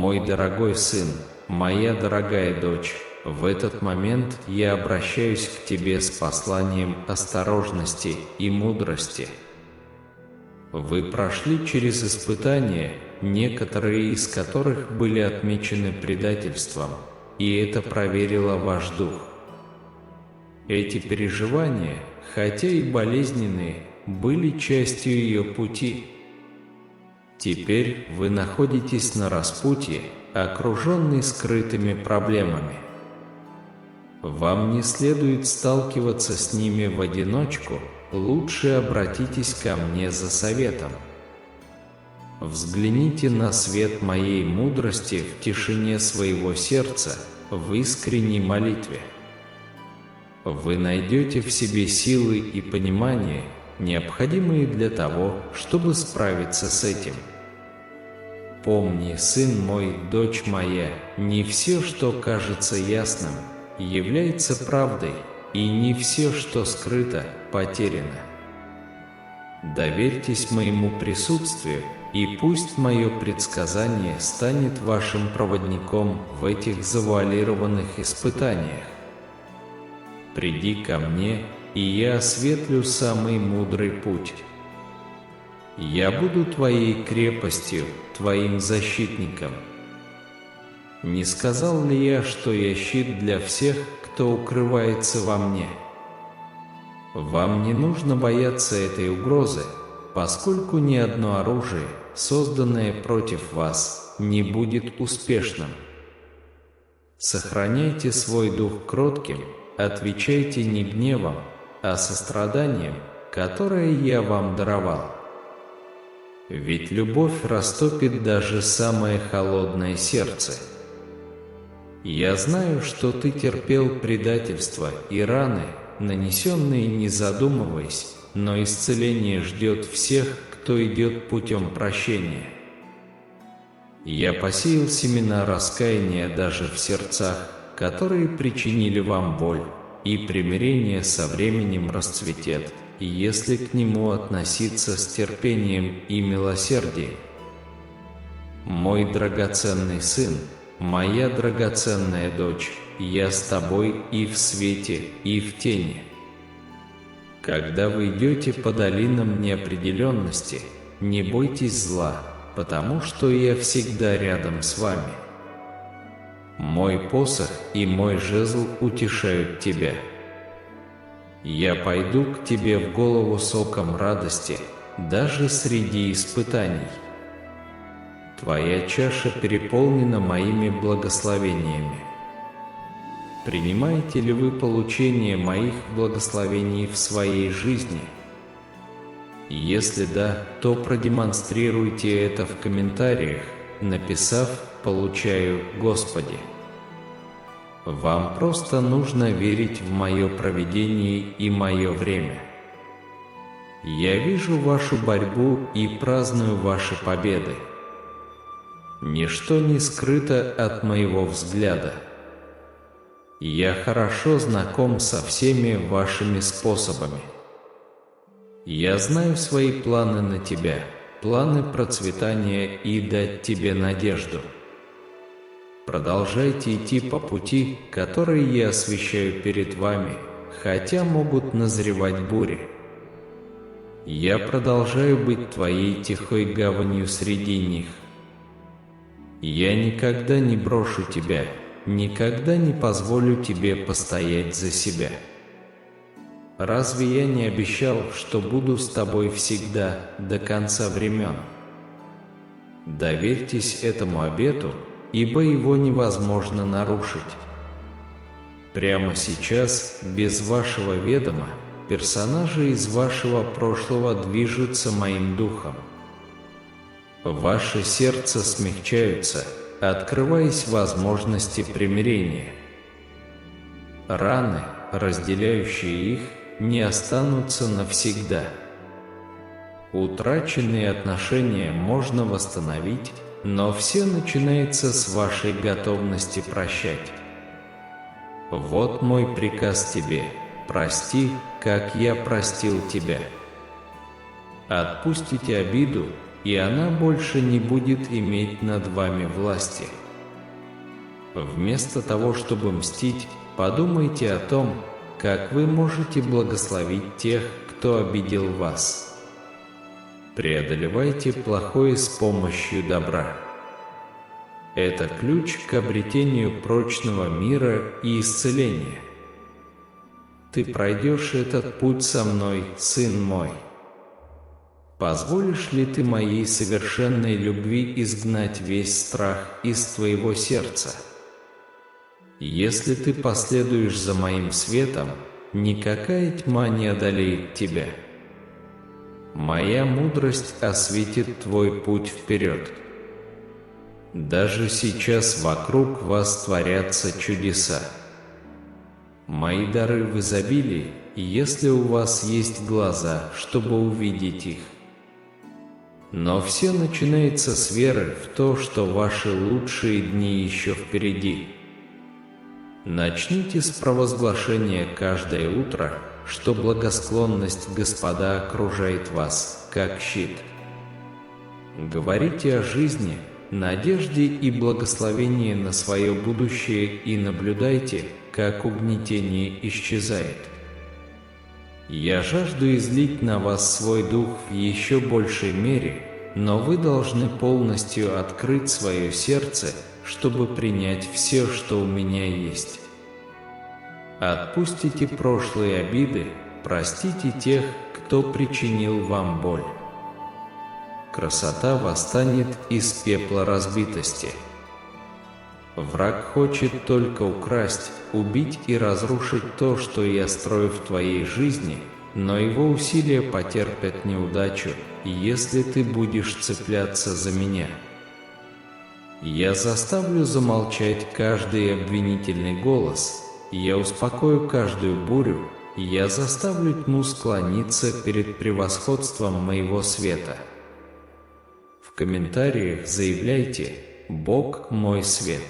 Мой дорогой сын, моя дорогая дочь, в этот момент я обращаюсь к тебе с посланием осторожности и мудрости. Вы прошли через испытания, некоторые из которых были отмечены предательством, и это проверило ваш дух. Эти переживания, хотя и болезненные, были частью ее пути. Теперь вы находитесь на распутье, окруженный скрытыми проблемами. Вам не следует сталкиваться с ними в одиночку, лучше обратитесь ко мне за советом. Взгляните на свет моей мудрости в тишине своего сердца, в искренней молитве. Вы найдете в себе силы и понимание, необходимые для того, чтобы справиться с этим. Помни, сын мой, дочь моя, не все, что кажется ясным, является правдой, и не все, что скрыто, потеряно. Доверьтесь моему присутствию, и пусть мое предсказание станет вашим проводником в этих завуалированных испытаниях. Приди ко мне, и я осветлю самый мудрый путь. Я буду твоей крепостью, твоим защитником. Не сказал ли я, что я щит для всех, кто укрывается во мне? Вам не нужно бояться этой угрозы, поскольку ни одно оружие, созданное против вас, не будет успешным. Сохраняйте свой дух кротким, отвечайте не гневом, а состраданием, которое я вам даровал. Ведь любовь растопит даже самое холодное сердце. Я знаю, что ты терпел предательство и раны, нанесенные не задумываясь, но исцеление ждет всех, кто идет путем прощения. Я посеял семена раскаяния даже в сердцах, которые причинили вам боль, и примирение со временем расцветет, если к нему относиться с терпением и милосердием. Мой драгоценный сын, моя драгоценная дочь, я с тобой и в свете, и в тени. Когда вы идете по долинам неопределенности, не бойтесь зла, потому что я всегда рядом с вами. Мой посох и мой жезл утешают тебя. Я пойду к тебе в голову соком радости, даже среди испытаний. Твоя чаша переполнена моими благословениями. Принимаете ли вы получение моих благословений в своей жизни? Если да, то продемонстрируйте это в комментариях, написав «Получаю, Господи». Вам просто нужно верить в мое провидение и мое время. Я вижу вашу борьбу и праздную ваши победы. Ничто не скрыто от моего взгляда. Я хорошо знаком со всеми вашими способами. Я знаю свои планы на тебя, планы процветания и дать тебе надежду. Продолжайте идти по пути, который я освещаю перед вами, хотя могут назревать бури. Я продолжаю быть твоей тихой гаванью среди них. Я никогда не брошу тебя, никогда не позволю тебе постоять за себя. Разве я не обещал, что буду с тобой всегда, до конца времен? Доверьтесь этому обету, ибо его невозможно нарушить. Прямо сейчас, без вашего ведома, персонажи из вашего прошлого движутся моим духом. Ваши сердца смягчаются, открываясь возможности примирения. Раны, разделяющие их, не останутся навсегда. Утраченные отношения можно восстановить, но все начинается с вашей готовности прощать. Вот мой приказ тебе: прости, как я простил тебя. Отпустите обиду, и она больше не будет иметь над вами власти. Вместо того, чтобы мстить, подумайте о том, как вы можете благословить тех, кто обидел вас. Преодолевайте плохое с помощью добра. Это ключ к обретению прочного мира и исцеления. Ты пройдешь этот путь со мной, сын мой. Позволишь ли ты моей совершенной любви изгнать весь страх из твоего сердца? Если ты последуешь за моим светом, никакая тьма не одолеет тебя. Моя мудрость осветит твой путь вперед. Даже сейчас вокруг вас творятся чудеса. Мои дары в изобилии, если у вас есть глаза, чтобы увидеть их. Но все начинается с веры в то, что ваши лучшие дни еще впереди. Начните с провозглашения каждое утро, что благосклонность Господа окружает вас, как щит. Говорите о жизни, надежде и благословении на свое будущее и наблюдайте, как угнетение исчезает. Я жажду излить на вас свой дух в еще большей мере, но вы должны полностью открыть свое сердце, чтобы принять все, что у меня есть. Отпустите прошлые обиды, простите тех, кто причинил вам боль. Красота восстанет из пепла разбитости. Враг хочет только украсть, убить и разрушить то, что я строю в твоей жизни, но его усилия потерпят неудачу, если ты будешь цепляться за меня. Я заставлю замолчать каждый обвинительный голос, я успокою каждую бурю, я заставлю тьму склониться перед превосходством моего света. В комментариях заявляйте: «Бог мой свет».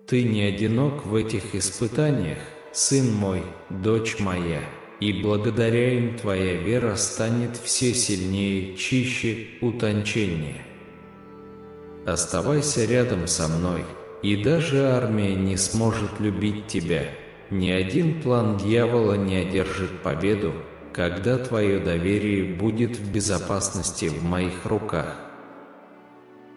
Ты не одинок в этих испытаниях, сын мой, дочь моя, и благодаря им твоя вера станет все сильнее, чище, утонченнее. Оставайся рядом со мной, и даже армия не сможет любить тебя. Ни один план дьявола не одержит победу, когда твое доверие будет в безопасности в моих руках.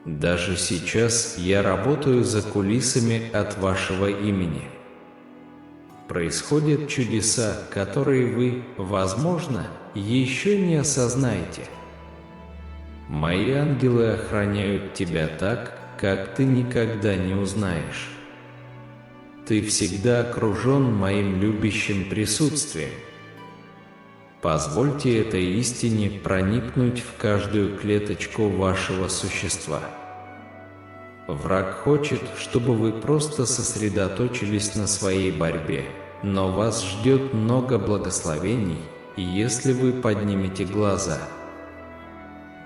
Даже сейчас я работаю за кулисами от вашего имени. Происходят чудеса, которые вы, возможно, еще не осознаете. Мои ангелы охраняют тебя так, как ты никогда не узнаешь. Ты всегда окружен моим любящим присутствием. Позвольте этой истине проникнуть в каждую клеточку вашего существа. Враг хочет, чтобы вы просто сосредоточились на своей борьбе, но вас ждет много благословений, если вы поднимете глаза.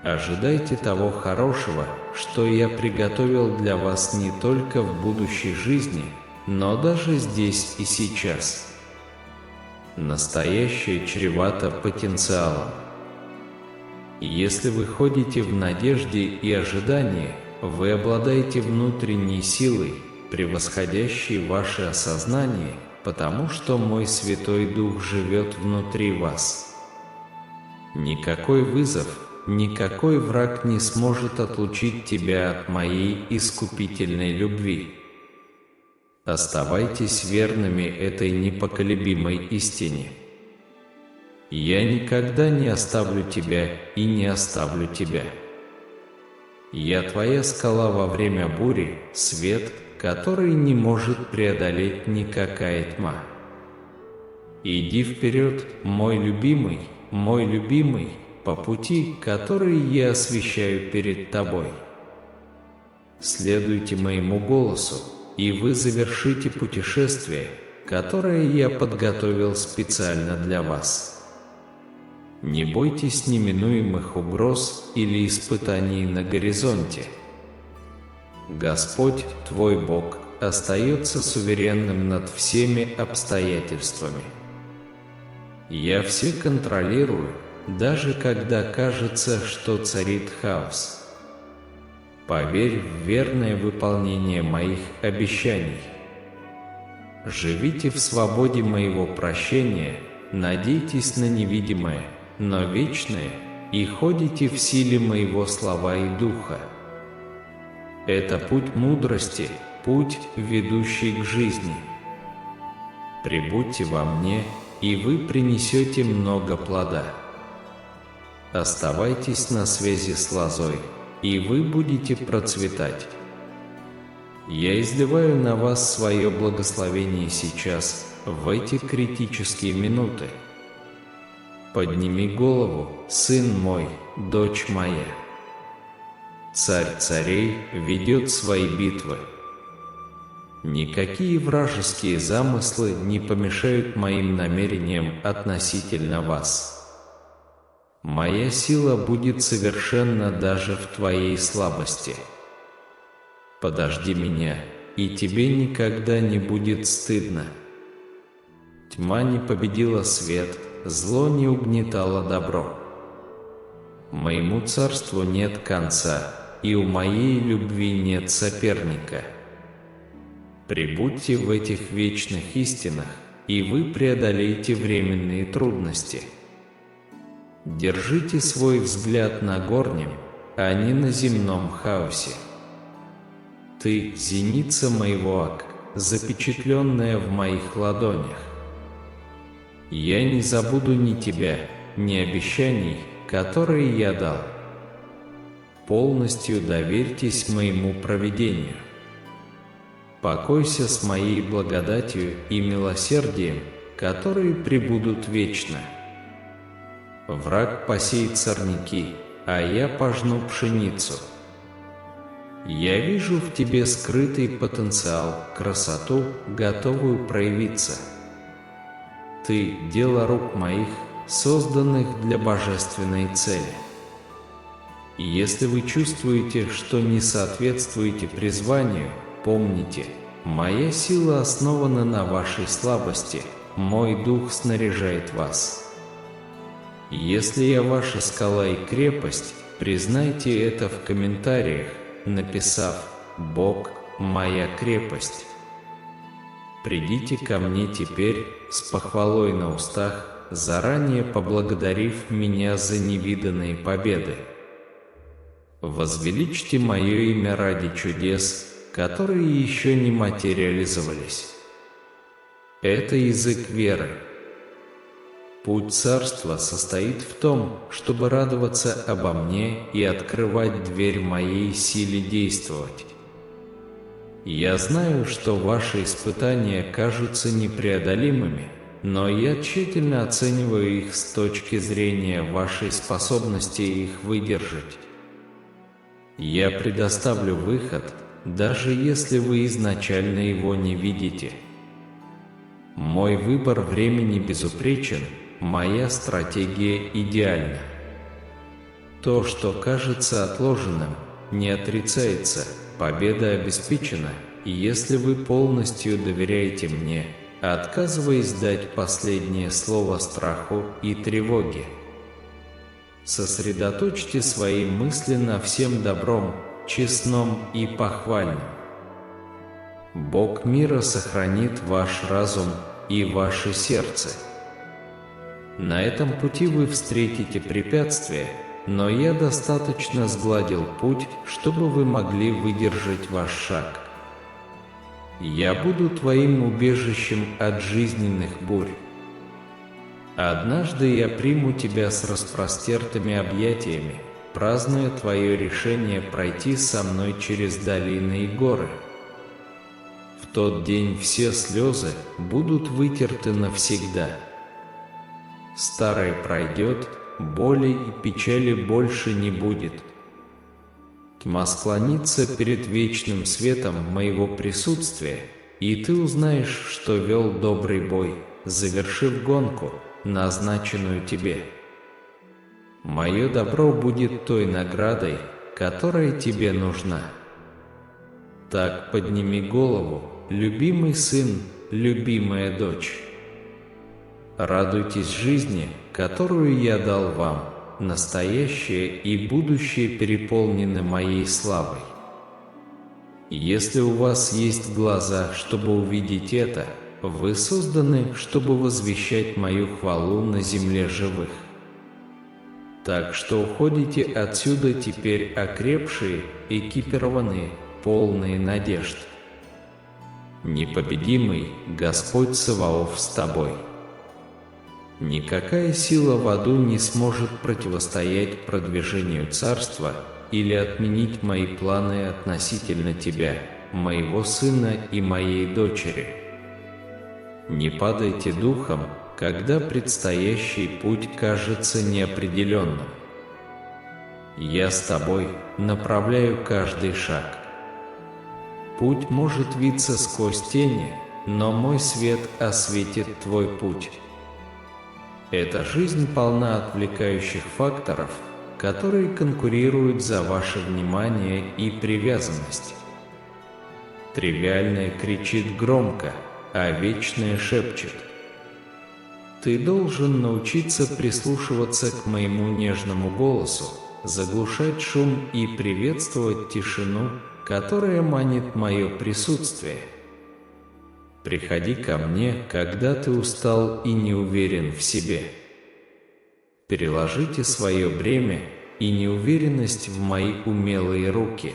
Ожидайте того хорошего, что я приготовил для вас не только в будущей жизни, но даже здесь и сейчас. Настоящее чревато потенциалом. Если вы ходите в надежде и ожидании, вы обладаете внутренней силой, превосходящей ваше осознание, потому что мой Святой Дух живет внутри вас. Никакой вызов, никакой враг не сможет отлучить тебя от моей искупительной любви. Оставайтесь верными этой непоколебимой истине. Я никогда не оставлю тебя и не оставлю тебя. Я твоя скала во время бури, свет, который не может преодолеть никакая тьма. Иди вперед, мой любимый, по пути, который я освещаю перед тобой. Следуйте моему голосу, и вы завершите путешествие, которое я подготовил специально для вас. Не бойтесь неминуемых угроз или испытаний на горизонте. Господь, твой Бог, остается суверенным над всеми обстоятельствами. Я все контролирую, даже когда кажется, что царит хаос. Поверь в верное выполнение моих обещаний. Живите в свободе моего прощения, надейтесь на невидимое, но вечное, и ходите в силе моего слова и духа. Это путь мудрости, путь, ведущий к жизни. Прибудьте во мне, и вы принесете много плода. Оставайтесь на связи с лозой, и вы будете процветать. Я изливаю на вас свое благословение сейчас, в эти критические минуты. Подними голову, сын мой, дочь моя. Царь царей ведет свои битвы. Никакие вражеские замыслы не помешают моим намерениям относительно вас. Моя сила будет совершенна даже в твоей слабости. Подожди меня, и тебе никогда не будет стыдно. Тьма не победила свет, зло не угнетало добро. Моему царству нет конца, и у моей любви нет соперника. Прибудьте в этих вечных истинах, и вы преодолеете временные трудности. Держите свой взгляд на горнем, а не на земном хаосе. Ты — зеница моего ока, запечатленная в моих ладонях. Я не забуду ни тебя, ни обещаний, которые я дал. Полностью доверьтесь моему провидению. Покойся с моей благодатью и милосердием, которые пребудут вечно. Враг посеет сорняки, а я пожну пшеницу. Я вижу в тебе скрытый потенциал, красоту, готовую проявиться. Ты — дело рук моих, созданных для божественной цели. И если вы чувствуете, что не соответствуете призванию, помните, моя сила основана на вашей слабости, мой дух снаряжает вас. Если я ваша скала и крепость, признайте это в комментариях, написав «Бог – моя крепость». Придите ко мне теперь с похвалой на устах, заранее поблагодарив меня за невиданные победы. Возвеличьте мое имя ради чудес, которые еще не материализовались. Это язык веры. Путь царства состоит в том, чтобы радоваться обо мне и открывать дверь моей силе действовать. Я знаю, что ваши испытания кажутся непреодолимыми, но я тщательно оцениваю их с точки зрения вашей способности их выдержать. Я предоставлю выход, даже если вы изначально его не видите. Мой выбор времени безупречен, моя стратегия идеальна. То, что кажется отложенным, не отрицается, победа обеспечена, и если вы полностью доверяете мне, отказываясь дать последнее слово страху и тревоге. Сосредоточьте свои мысли на всем добром, честном и похвальном. Бог мира сохранит ваш разум и ваше сердце. На этом пути вы встретите препятствия, но я достаточно сгладил путь, чтобы вы могли выдержать ваш шаг. Я буду твоим убежищем от жизненных бурь. Однажды я приму тебя с распростертыми объятиями, празднуя твое решение пройти со мной через долины и горы. В тот день все слезы будут вытерты навсегда. Старое пройдет, боли и печали больше не будет. Тьма склонится перед вечным светом моего присутствия, и ты узнаешь, что вел добрый бой, завершив гонку, назначенную тебе. Мое добро будет той наградой, которая тебе нужна. Так подними голову, любимый сын, любимая дочь. Радуйтесь жизни, которую я дал вам. Настоящее и будущее переполнены моей славой. Если у вас есть глаза, чтобы увидеть это, вы созданы, чтобы возвещать мою хвалу на земле живых. Так что уходите отсюда теперь окрепшие, экипированные, полные надежд. Непобедимый Господь Саваоф с тобой. Никакая сила в аду не сможет противостоять продвижению царства или отменить мои планы относительно тебя, моего сына и моей дочери. Не падайте духом, когда предстоящий путь кажется неопределенным. Я с тобой, направляю каждый шаг. Путь может виться сквозь тени, но мой свет осветит твой путь. Эта жизнь полна отвлекающих факторов, которые конкурируют за ваше внимание и привязанность. Тривиальное кричит громко, а вечное шепчет. Ты должен научиться прислушиваться к моему нежному голосу, заглушать шум и приветствовать тишину, которая манит мое присутствие. Приходи ко мне, когда ты устал и не уверен в себе. Переложите свое бремя и неуверенность в мои умелые руки.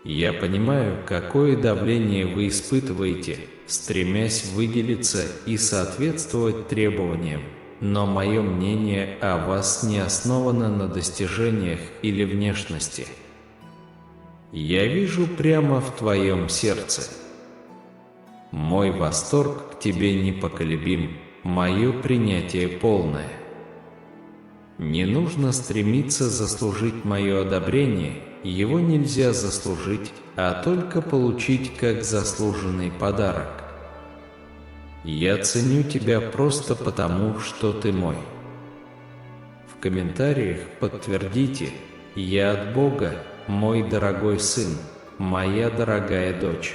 Я понимаю, какое давление вы испытываете, стремясь выделиться и соответствовать требованиям, но мое мнение о вас не основано на достижениях или внешности. Я вижу прямо в твоем сердце. Мой восторг к тебе непоколебим, мое принятие полное. Не нужно стремиться заслужить мое одобрение, его нельзя заслужить, а только получить как заслуженный подарок. Я ценю тебя просто потому, что ты мой. В комментариях подтвердите: я от Бога, мой дорогой сын, моя дорогая дочь.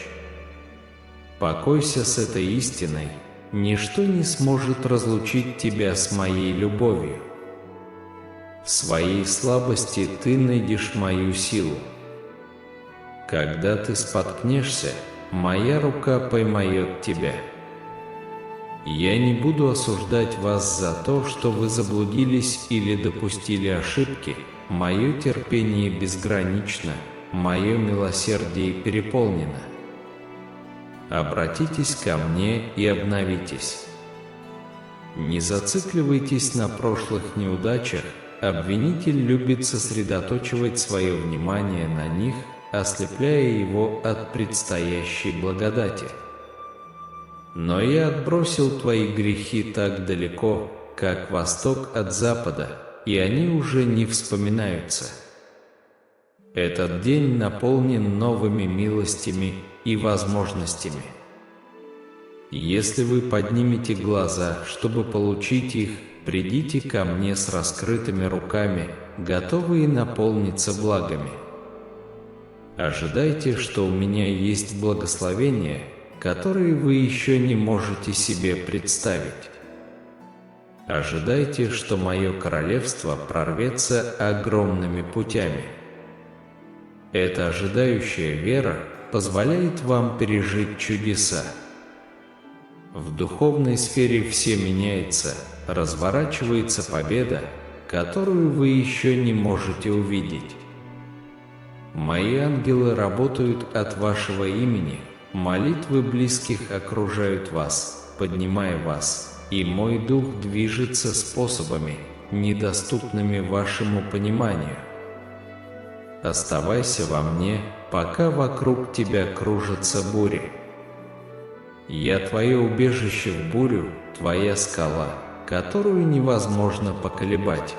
Покойся с этой истиной, ничто не сможет разлучить тебя с моей любовью. В своей слабости ты найдешь мою силу. Когда ты споткнешься, моя рука поймает тебя. Я не буду осуждать вас за то, что вы заблудились или допустили ошибки. Мое терпение безгранично, мое милосердие переполнено. Обратитесь ко мне и обновитесь. Не зацикливайтесь на прошлых неудачах. Обвинитель любит сосредоточивать свое внимание на них, ослепляя его от предстоящей благодати. Но я отбросил твои грехи так далеко, как восток от запада, и они уже не вспоминаются. Этот день наполнен новыми милостями и возможностями. Если вы поднимете глаза, чтобы получить их, придите ко мне с раскрытыми руками, готовые наполниться благами. Ожидайте, что у меня есть благословения, которые вы еще не можете себе представить. Ожидайте, что мое королевство прорвется огромными путями. Эта ожидающая вера позволяет вам пережить чудеса. В духовной сфере все меняется, разворачивается победа, которую вы еще не можете увидеть. Мои ангелы работают от вашего имени, молитвы близких окружают вас, поднимая вас, и мой дух движется способами, недоступными вашему пониманию. Оставайся во мне, пока вокруг тебя кружатся бури. Я твое убежище в бурю, твоя скала, которую невозможно поколебать.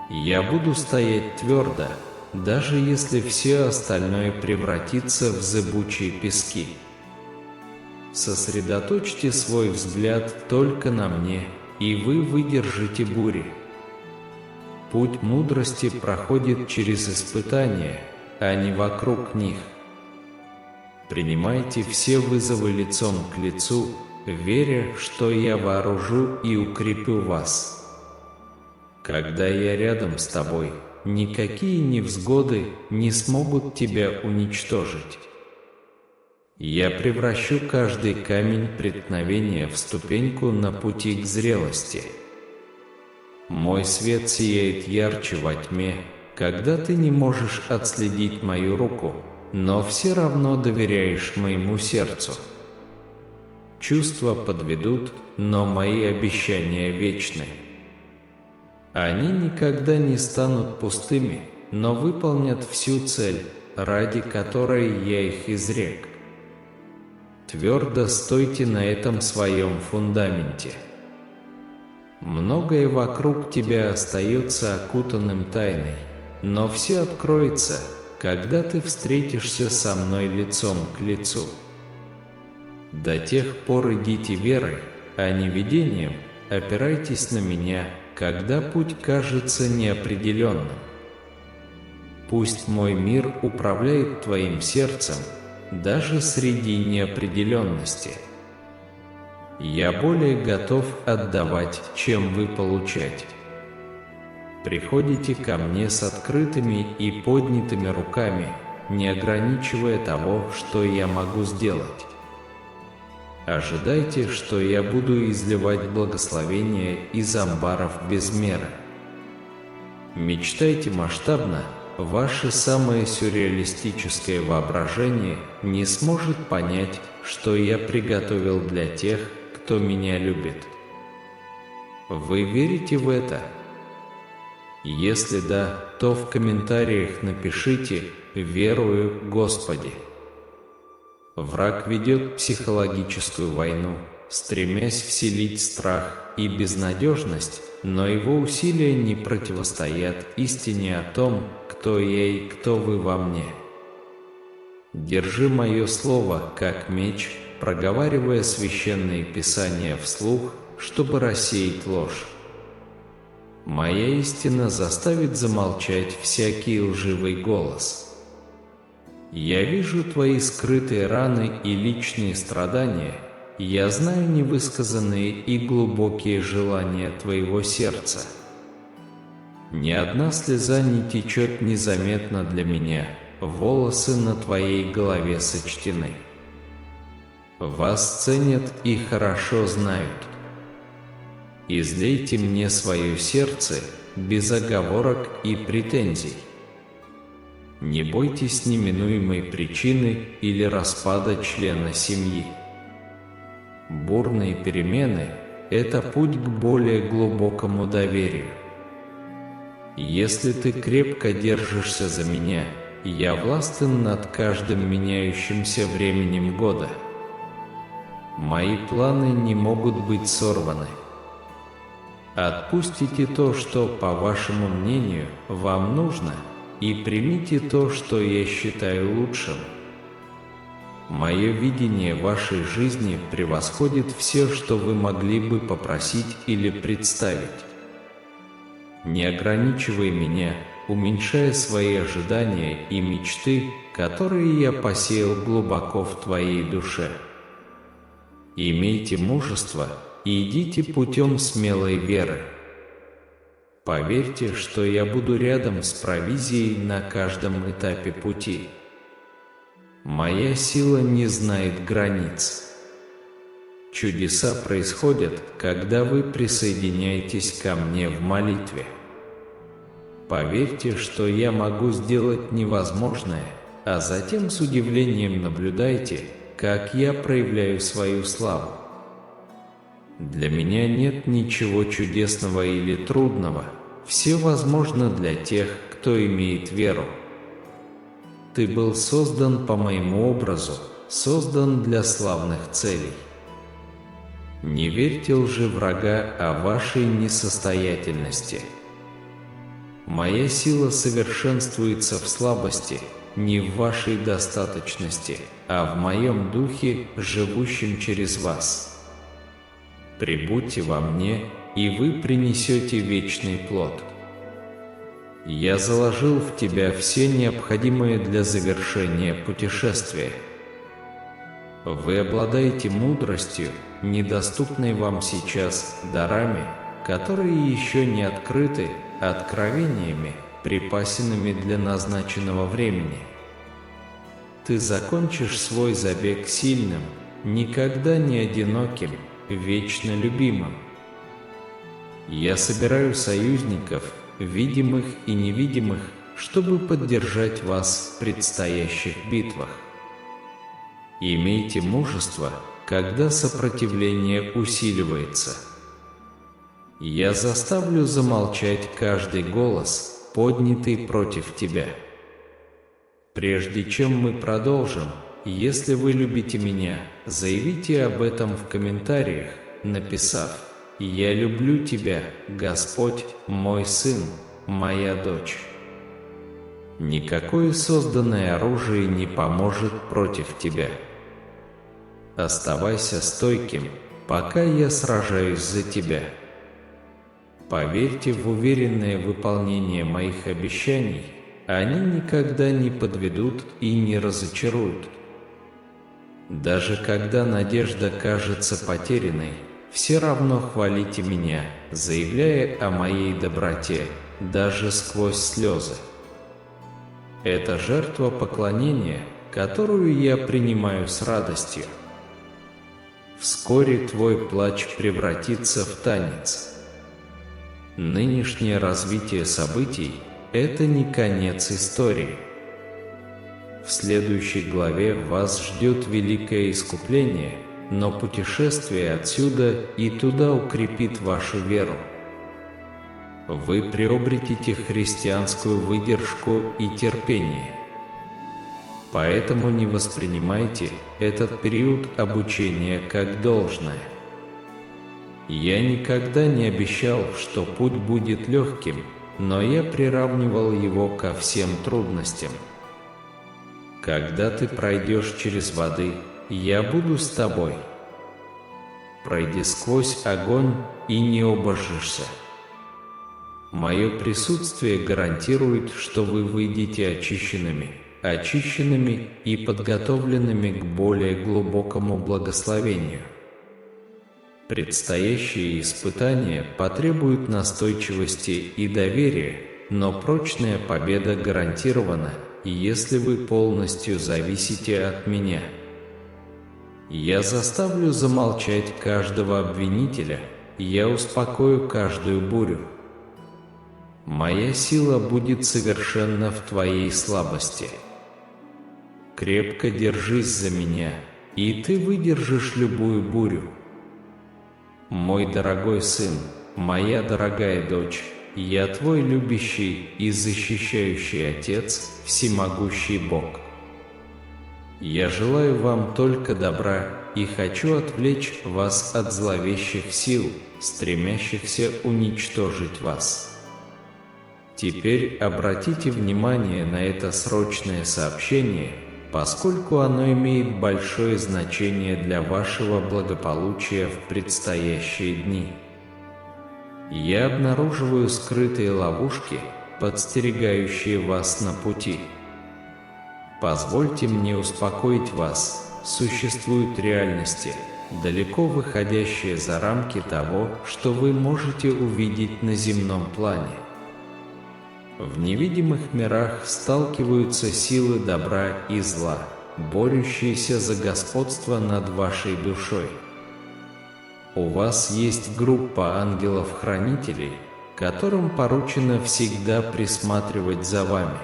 Я буду стоять твердо, даже если все остальное превратится в зыбучие пески. Сосредоточьте свой взгляд только на мне, и вы выдержите бури. Путь мудрости проходит через испытания, а не вокруг них. Принимайте все вызовы лицом к лицу, веря, что я вооружу и укреплю вас. Когда я рядом с тобой, никакие невзгоды не смогут тебя уничтожить. Я превращу каждый камень преткновения в ступеньку на пути к зрелости. Мой свет сияет ярче во тьме, когда ты не можешь отследить мою руку, но все равно доверяешь моему сердцу. Чувства подведут, но мои обещания вечны. Они никогда не станут пустыми, но выполнят всю цель, ради которой я их изрек. Твердо стойте на этом своем фундаменте. Многое вокруг тебя остается окутанным тайной, но все откроется, когда ты встретишься со мной лицом к лицу. До тех пор идите верой, а не видением, опирайтесь на меня, когда путь кажется неопределенным. Пусть мой мир управляет твоим сердцем, даже среди неопределенности. Я более готов отдавать, чем вы получать. Приходите ко мне с открытыми и поднятыми руками, не ограничивая того, что я могу сделать. Ожидайте, что я буду изливать благословения из амбаров без меры. Мечтайте масштабно, ваше самое сюрреалистическое воображение не сможет понять, что я приготовил для тех, кто меня любит. Вы верите в это? Если да, то в комментариях напишите «Верую, Господи». Враг ведет психологическую войну, стремясь вселить страх и безнадежность, но его усилия не противостоят истине о том, кто я и кто вы во мне. Держи мое слово, как меч, проговаривая священные писания вслух, чтобы рассеять ложь. Моя истина заставит замолчать всякий лживый голос. Я вижу твои скрытые раны и личные страдания, я знаю невысказанные и глубокие желания твоего сердца. Ни одна слеза не течет незаметно для меня, волосы на твоей голове сочтены. Вас ценят и хорошо знают. Излейте мне свое сердце без оговорок и претензий. Не бойтесь неминуемой причины или распада члена семьи. Бурные перемены – это путь к более глубокому доверию. Если ты крепко держишься за меня, я властен над каждым меняющимся временем года. Мои планы не могут быть сорваны. Отпустите то, что, по вашему мнению, вам нужно, и примите то, что я считаю лучшим. Мое видение вашей жизни превосходит все, что вы могли бы попросить или представить. Не ограничивай меня, уменьшая свои ожидания и мечты, которые я посеял глубоко в твоей душе. Имейте мужество и идите путем смелой веры. Поверьте, что я буду рядом с провизией на каждом этапе пути. Моя сила не знает границ. Чудеса происходят, когда вы присоединяетесь ко мне в молитве. Поверьте, что я могу сделать невозможное, а затем с удивлением наблюдайте, как я проявляю свою славу. Для меня нет ничего чудесного или трудного, все возможно для тех, кто имеет веру. Ты был создан по моему образу, создан для славных целей. Не верьте лжи врага о вашей несостоятельности. Моя сила совершенствуется в слабости, не в вашей достаточности, а в моем духе, живущем через вас. Прибудьте во мне, и вы принесете вечный плод. Я заложил в тебя все необходимое для завершения путешествия. Вы обладаете мудростью, недоступной вам сейчас, дарами, которые еще не открыты, откровениями, припасенными для назначенного времени. Ты закончишь свой забег сильным, никогда не одиноким, вечно любимым. Я собираю союзников, видимых и невидимых, чтобы поддержать вас в предстоящих битвах. Имейте мужество, когда сопротивление усиливается. Я заставлю замолчать каждый голос, поднятый против тебя. Прежде чем мы продолжим, если вы любите меня, заявите об этом в комментариях, написав: «Я люблю тебя, Господь, мой сын, моя дочь». Никакое созданное оружие не поможет против тебя. Оставайся стойким, пока я сражаюсь за тебя. Поверьте в уверенное выполнение моих обещаний, они никогда не подведут и не разочаруют. Даже когда надежда кажется потерянной, все равно хвалите меня, заявляя о моей доброте, даже сквозь слезы. Это жертва поклонения, которую я принимаю с радостью. Вскоре твой плач превратится в танец. Нынешнее развитие событий – это не конец истории. В следующей главе вас ждет великое искупление, но путешествие отсюда и туда укрепит вашу веру. Вы приобретете христианскую выдержку и терпение. Поэтому не воспринимайте этот период обучения как должное. Я никогда не обещал, что путь будет легким, но я приравнивал его ко всем трудностям. Когда ты пройдешь через воды, я буду с тобой. Пройди сквозь огонь и не обожжешься. Мое присутствие гарантирует, что вы выйдете очищенными и подготовленными к более глубокому благословению. Предстоящие испытания потребуют настойчивости и доверия, но прочная победа гарантирована, если вы полностью зависите от меня. Я заставлю замолчать каждого обвинителя, я успокою каждую бурю. Моя сила будет совершенна в твоей слабости. Крепко держись за меня, и ты выдержишь любую бурю. Мой дорогой сын, моя дорогая дочь, я твой любящий и защищающий Отец, всемогущий Бог. Я желаю вам только добра и хочу отвлечь вас от зловещих сил, стремящихся уничтожить вас. Теперь обратите внимание на это срочное сообщение, поскольку оно имеет большое значение для вашего благополучия в предстоящие дни. Я обнаруживаю скрытые ловушки, подстерегающие вас на пути. Позвольте мне успокоить вас, существуют реальности, далеко выходящие за рамки того, что вы можете увидеть на земном плане. В невидимых мирах сталкиваются силы добра и зла, борющиеся за господство над вашей душой. У вас есть группа ангелов-хранителей, которым поручено всегда присматривать за вами.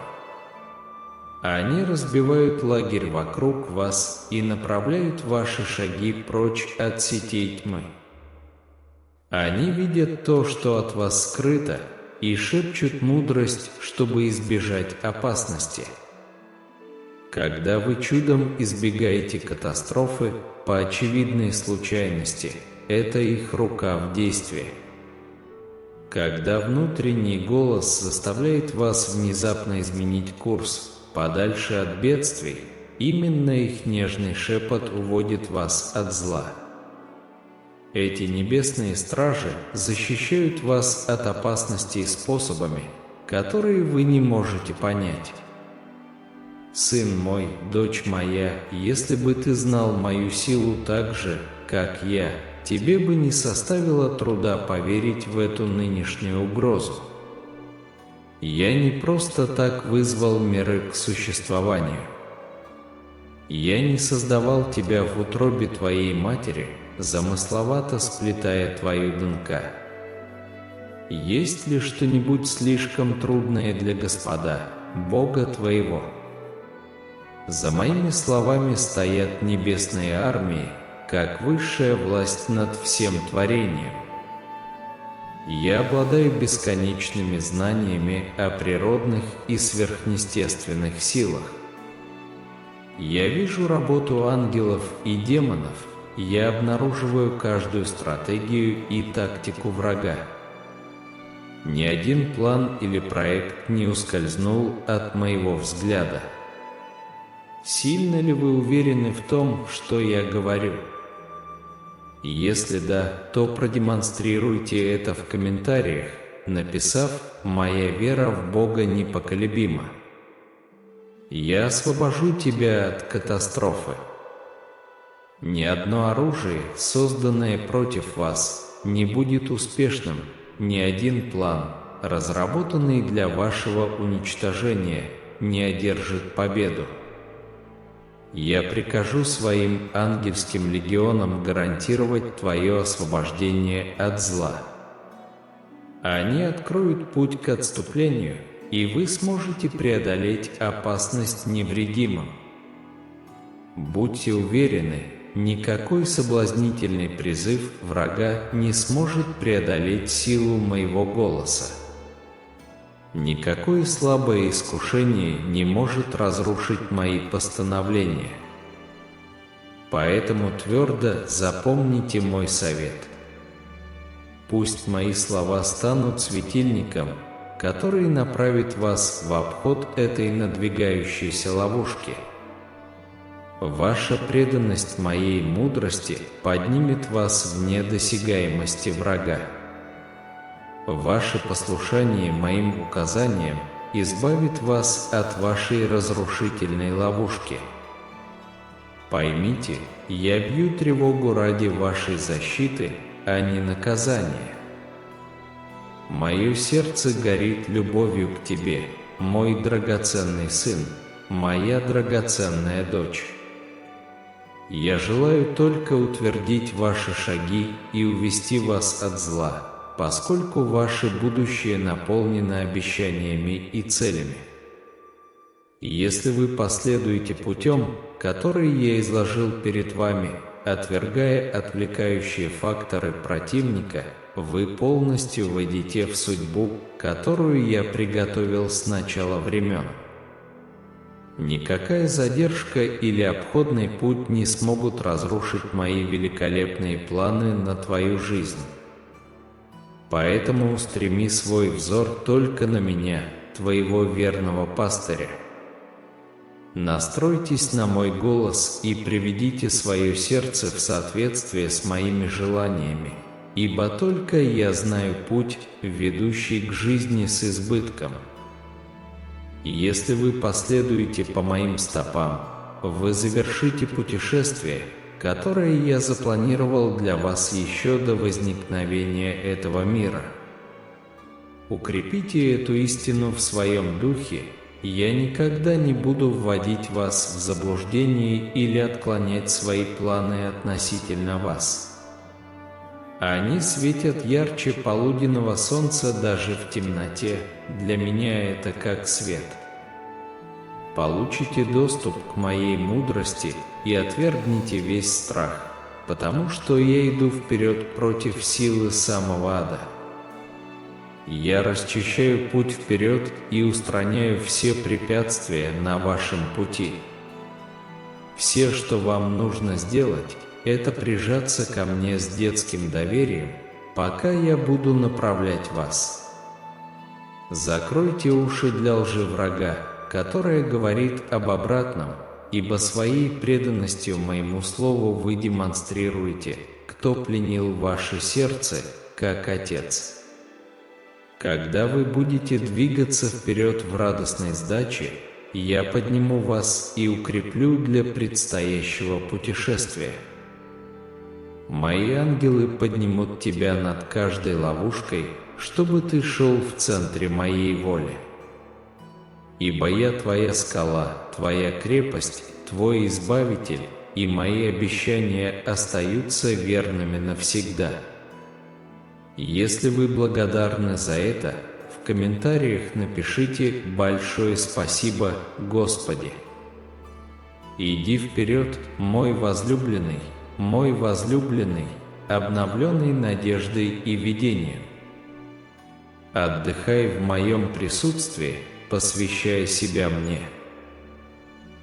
Они разбивают лагерь вокруг вас и направляют ваши шаги прочь от сетей тьмы. Они видят то, что от вас скрыто, и шепчут мудрость, чтобы избежать опасности. Когда вы чудом избегаете катастрофы по очевидной случайности, это их рука в действии. Когда внутренний голос заставляет вас внезапно изменить курс, подальше от бедствий, именно их нежный шепот уводит вас от зла. Эти небесные стражи защищают вас от опасностей способами, которые вы не можете понять. Сын мой, дочь моя, если бы ты знал мою силу так же, как я, тебе бы не составило труда поверить в эту нынешнюю угрозу. Я не просто так вызвал миры к существованию. Я не создавал тебя в утробе твоей матери, замысловато сплетая твою ДНК. Есть ли что-нибудь слишком трудное для Господа, Бога твоего? За моими словами стоят небесные армии, как высшая власть над всем творением. Я обладаю бесконечными знаниями о природных и сверхъестественных силах. Я вижу работу ангелов и демонов, я обнаруживаю каждую стратегию и тактику врага. Ни один план или проект не ускользнул от моего взгляда. Сильно ли вы уверены в том, что я говорю? Если да, то продемонстрируйте это в комментариях, написав «Моя вера в Бога непоколебима». Я освобожу тебя от катастрофы. Ни одно оружие, созданное против вас, не будет успешным, ни один план, разработанный для вашего уничтожения, не одержит победу. Я прикажу своим ангельским легионам гарантировать твое освобождение от зла. Они откроют путь к отступлению, и вы сможете преодолеть опасность невредимым. Будьте уверены, никакой соблазнительный призыв врага не сможет преодолеть силу моего голоса. Никакое слабое искушение не может разрушить мои постановления. Поэтому твердо запомните мой совет. Пусть мои слова станут светильником, который направит вас в обход этой надвигающейся ловушки. Ваша преданность моей мудрости поднимет вас вне досягаемости врага. Ваше послушание моим указаниям избавит вас от вашей разрушительной ловушки. Поймите, я бью тревогу ради вашей защиты, а не наказания. Мое сердце горит любовью к тебе, мой драгоценный сын, моя драгоценная дочь. Я желаю только утвердить ваши шаги и увести вас от зла, поскольку ваше будущее наполнено обещаниями и целями. Если вы последуете путем, который я изложил перед вами, отвергая отвлекающие факторы противника, вы полностью войдете в судьбу, которую я приготовил с начала времен. Никакая задержка или обходный путь не смогут разрушить мои великолепные планы на твою жизнь. Поэтому устреми свой взор только на меня, твоего верного пастыря. Настройтесь на мой голос и приведите свое сердце в соответствие с моими желаниями, ибо только я знаю путь, ведущий к жизни с избытком. Если вы последуете по моим стопам, вы завершите путешествие, которое я запланировал для вас еще до возникновения этого мира. Укрепите эту истину в своем духе, я никогда не буду вводить вас в заблуждение или отклонять свои планы относительно вас. Они светят ярче полуденного солнца даже в темноте, для меня это как свет. Получите доступ к моей мудрости и отвергните весь страх, потому что я иду вперед против силы самого ада. Я расчищаю путь вперед и устраняю все препятствия на вашем пути. Все, что вам нужно сделать, это прижаться ко мне с детским доверием, пока я буду направлять вас. Закройте уши для лжи врага, которая говорит об обратном, ибо своей преданностью моему слову вы демонстрируете, кто пленил ваше сердце, как Отец. Когда вы будете двигаться вперед в радостной сдаче, я подниму вас и укреплю для предстоящего путешествия. Мои ангелы поднимут тебя над каждой ловушкой, чтобы ты шел в центре моей воли. Ибо я твоя скала, твоя крепость, твой избавитель, и мои обещания остаются верными навсегда. Если вы благодарны за это, в комментариях напишите «Большое спасибо, Господи». Иди вперед, мой возлюбленный, обновленный надеждой и видением. Отдыхай в моем присутствии, посвящая себя мне.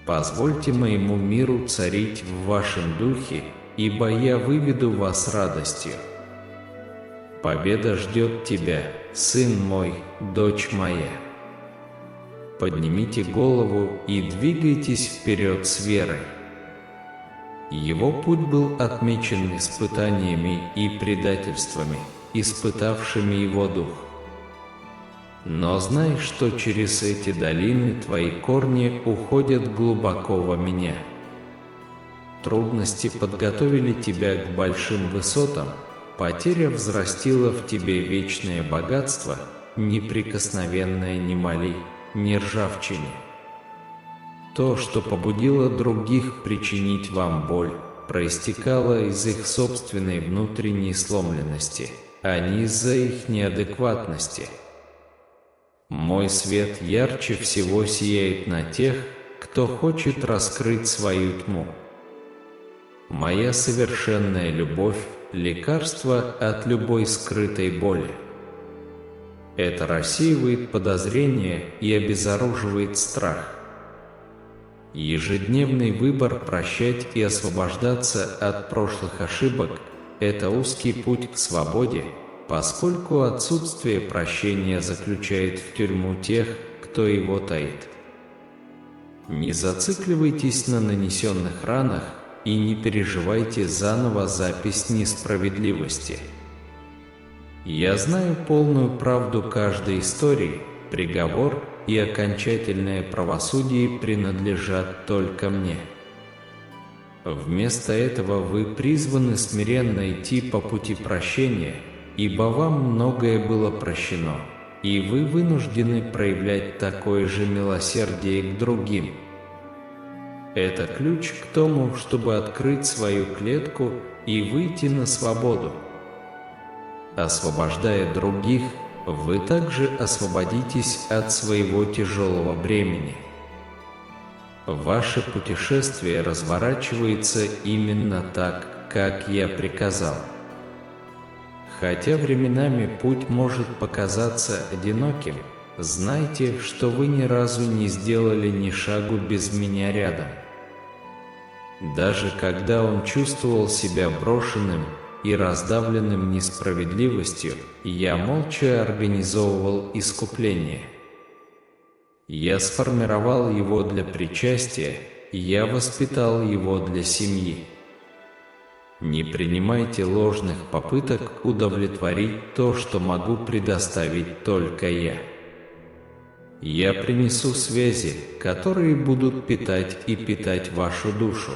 Позвольте моему миру царить в вашем духе, ибо я выведу вас радостью. Победа ждет тебя, сын мой, дочь моя. Поднимите голову и двигайтесь вперед с верой. Его путь был отмечен испытаниями и предательствами, испытавшими его дух. Но знай, что через эти долины твои корни уходят глубоко во меня. Трудности подготовили тебя к большим высотам, потеря взрастила в тебе вечное богатство, неприкосновенное ни моли, ни ржавчине. То, что побудило других причинить вам боль, проистекало из их собственной внутренней сломленности, а не из-за их неадекватности. Мой свет ярче всего сияет на тех, кто хочет раскрыть свою тьму. Моя совершенная любовь – лекарство от любой скрытой боли. Это рассеивает подозрения и обезоруживает страх. Ежедневный выбор прощать и освобождаться от прошлых ошибок – это узкий путь к свободе, поскольку отсутствие прощения заключает в тюрьму тех, кто его таит. Не зацикливайтесь на нанесенных ранах и не переживайте заново запись несправедливости. Я знаю полную правду каждой истории, приговор и окончательное правосудие принадлежат только мне. Вместо этого вы призваны смиренно идти по пути прощения, ибо вам многое было прощено, и вы вынуждены проявлять такое же милосердие к другим. Это ключ к тому, чтобы открыть свою клетку и выйти на свободу. Освобождая других, вы также освободитесь от своего тяжелого бремени. Ваше путешествие разворачивается именно так, как я приказал. Хотя временами путь может показаться одиноким, знайте, что вы ни разу не сделали ни шагу без меня рядом. Даже когда он чувствовал себя брошенным и раздавленным несправедливостью, я молча организовывал искупление. Я сформировал его для причастия, я воспитал его для семьи. Не принимайте ложных попыток удовлетворить то, что могу предоставить только я. Я принесу связи, которые будут питать и питать вашу душу.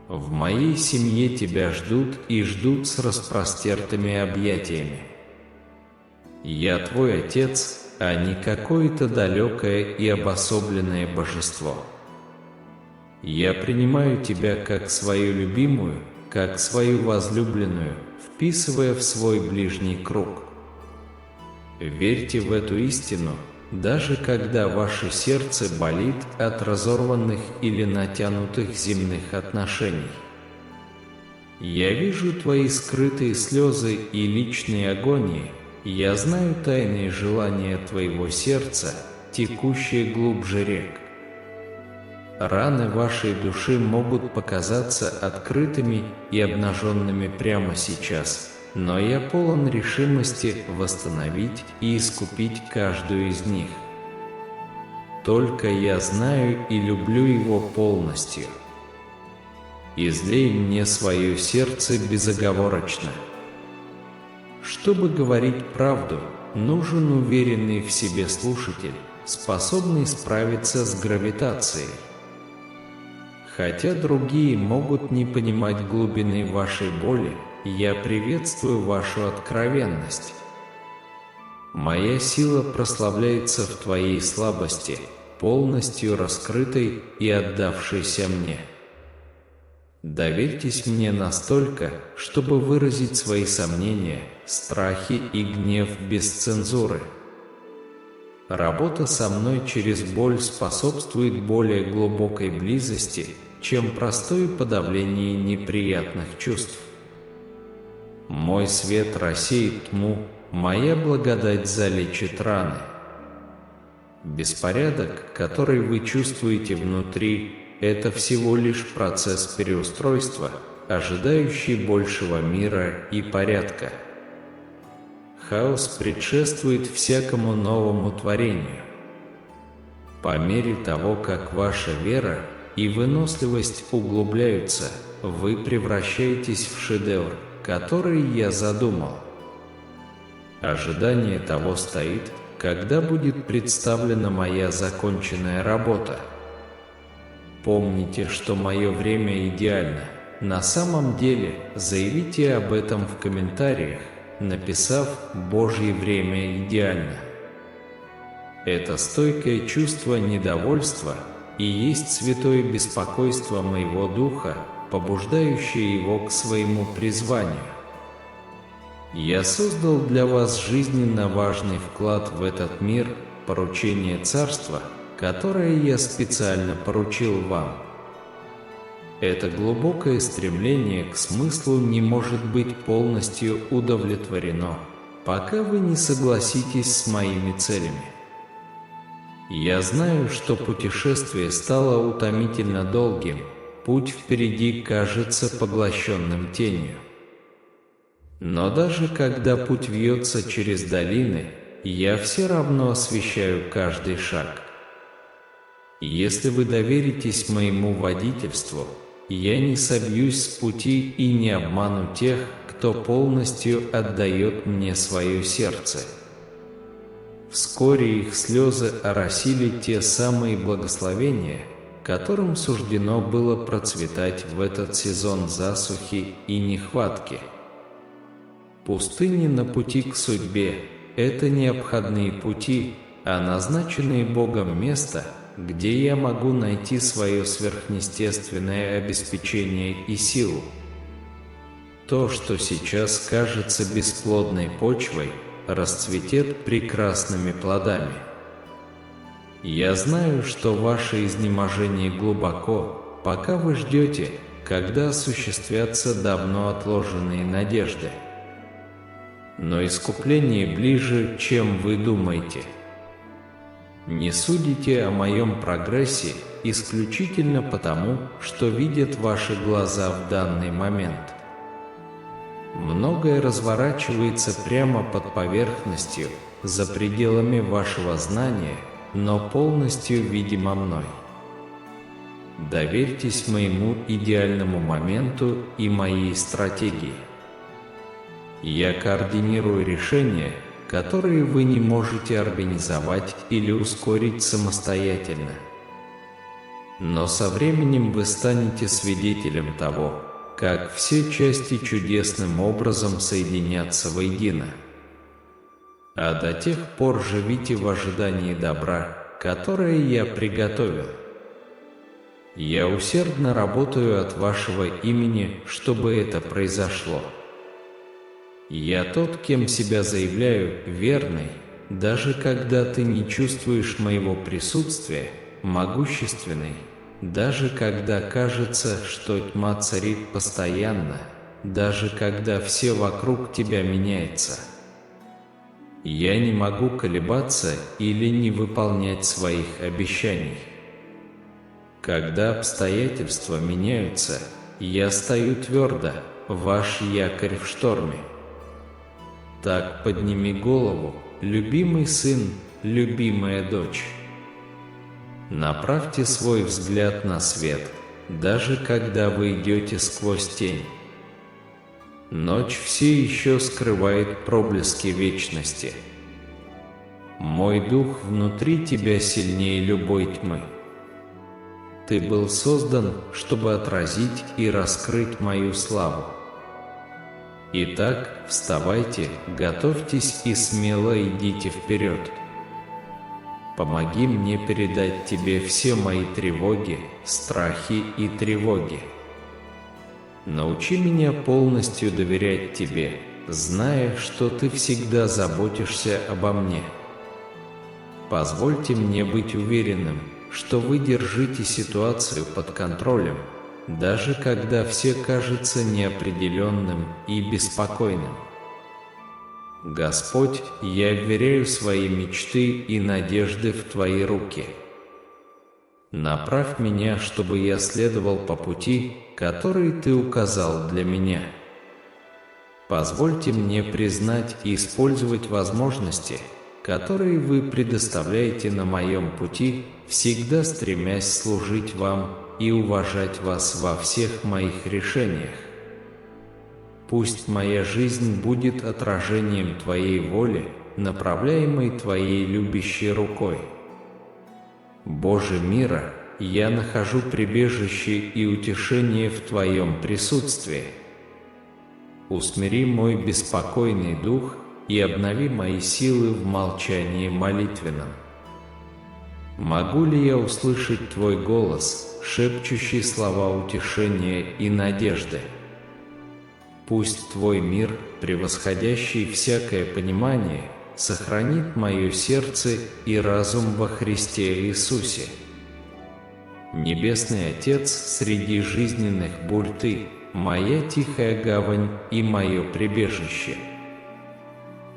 В моей семье тебя ждут и ждут с распростертыми объятиями. Я твой отец, а не какое-то далекое и обособленное божество. Я принимаю тебя как свою любимую, как свою возлюбленную, вписывая в свой ближний круг. Верьте в эту истину, даже когда ваше сердце болит от разорванных или натянутых земных отношений. Я вижу твои скрытые слезы и личные агонии, я знаю тайные желания твоего сердца, текущие глубже рек. Раны вашей души могут показаться открытыми и обнаженными прямо сейчас, но я полон решимости восстановить и искупить каждую из них. Только я знаю и люблю его полностью. Излей мне свое сердце безоговорочно. Чтобы говорить правду, нужен уверенный в себе слушатель, способный справиться с гравитацией. Хотя другие могут не понимать глубины вашей боли, я приветствую вашу откровенность. Моя сила прославляется в твоей слабости, полностью раскрытой и отдавшейся мне. Доверьтесь мне настолько, чтобы выразить свои сомнения, страхи и гнев без цензуры. Работа со мной через боль способствует более глубокой близости, чем простое подавление неприятных чувств. Мой свет рассеет тьму, моя благодать залечит раны. Беспорядок, который вы чувствуете внутри, это всего лишь процесс переустройства, ожидающий большего мира и порядка. Хаос предшествует всякому новому творению. По мере того, как ваша вера и выносливость углубляются, вы превращаетесь в шедевр, который я задумал. Ожидание того стоит, когда будет представлена моя законченная работа. Помните, что мое время идеально. На самом деле, заявите об этом в комментариях, написав «Божье время идеально». Это стойкое чувство недовольства и есть святое беспокойство моего духа, побуждающее его к своему призванию. Я создал для вас жизненно важный вклад в этот мир, поручение царства, которое я специально поручил вам. Это глубокое стремление к смыслу не может быть полностью удовлетворено, пока вы не согласитесь с моими целями. Я знаю, что путешествие стало утомительно долгим, путь впереди кажется поглощенным тенью. Но даже когда путь вьется через долины, я все равно освещаю каждый шаг. Если вы доверитесь моему водительству, я не собьюсь с пути и не обману тех, кто полностью отдает мне свое сердце. Вскоре их слезы оросили те самые благословения, которым суждено было процветать в этот сезон засухи и нехватки. Пустыни на пути к судьбе – это не обходные пути, а назначенные Богом место, где я могу найти свое сверхъестественное обеспечение и силу. То, что сейчас кажется бесплодной почвой, расцветет прекрасными плодами. Я знаю, что ваше изнеможение глубоко, пока вы ждете, когда осуществятся давно отложенные надежды. Но искупление ближе, чем вы думаете. Не судите о моем прогрессе исключительно потому, что видят ваши глаза в данный момент. Многое разворачивается прямо под поверхностью, за пределами вашего знания, но полностью видимо мной. Доверьтесь моему идеальному моменту и моей стратегии. Я координирую решения, которые вы не можете организовать или ускорить самостоятельно. Но со временем вы станете свидетелем того, как все части чудесным образом соединятся воедино. А до тех пор живите в ожидании добра, которое я приготовил. Я усердно работаю от вашего имени, чтобы это произошло. Я тот, кем себя заявляю, верный, даже когда ты не чувствуешь моего присутствия, могущественный, даже когда кажется, что тьма царит постоянно, даже когда все вокруг тебя меняется. Я не могу колебаться или не выполнять своих обещаний. Когда обстоятельства меняются, я стою твердо, ваш якорь в шторме. Так подними голову, любимый сын, любимая дочь. Направьте свой взгляд на свет, даже когда вы идете сквозь тень. Ночь все еще скрывает проблески вечности. Мой дух внутри тебя сильнее любой тьмы. Ты был создан, чтобы отразить и раскрыть мою славу. Итак, вставайте, готовьтесь и смело идите вперед. Помоги мне передать тебе все мои тревоги, страхи и тревоги. Научи меня полностью доверять тебе, зная, что ты всегда заботишься обо мне. Позвольте мне быть уверенным, что вы держите ситуацию под контролем, даже когда все кажется неопределенным и беспокойным. Господь, я вверяю свои мечты и надежды в Твои руки. Направь меня, чтобы я следовал по пути, который Ты указал для меня. Позвольте мне признать и использовать возможности, которые Вы предоставляете на моем пути, всегда стремясь служить Вам и уважать Вас во всех моих решениях. Пусть моя жизнь будет отражением Твоей воли, направляемой Твоей любящей рукой. Боже мира, я нахожу прибежище и утешение в Твоем присутствии. Усмири мой беспокойный дух и обнови мои силы в молчании молитвенном. Могу ли я услышать Твой голос, шепчущий слова утешения и надежды? Пусть Твой мир, превосходящий всякое понимание, сохранит мое сердце и разум во Христе Иисусе. Небесный Отец, среди жизненных бурь Ты, моя тихая гавань и мое прибежище.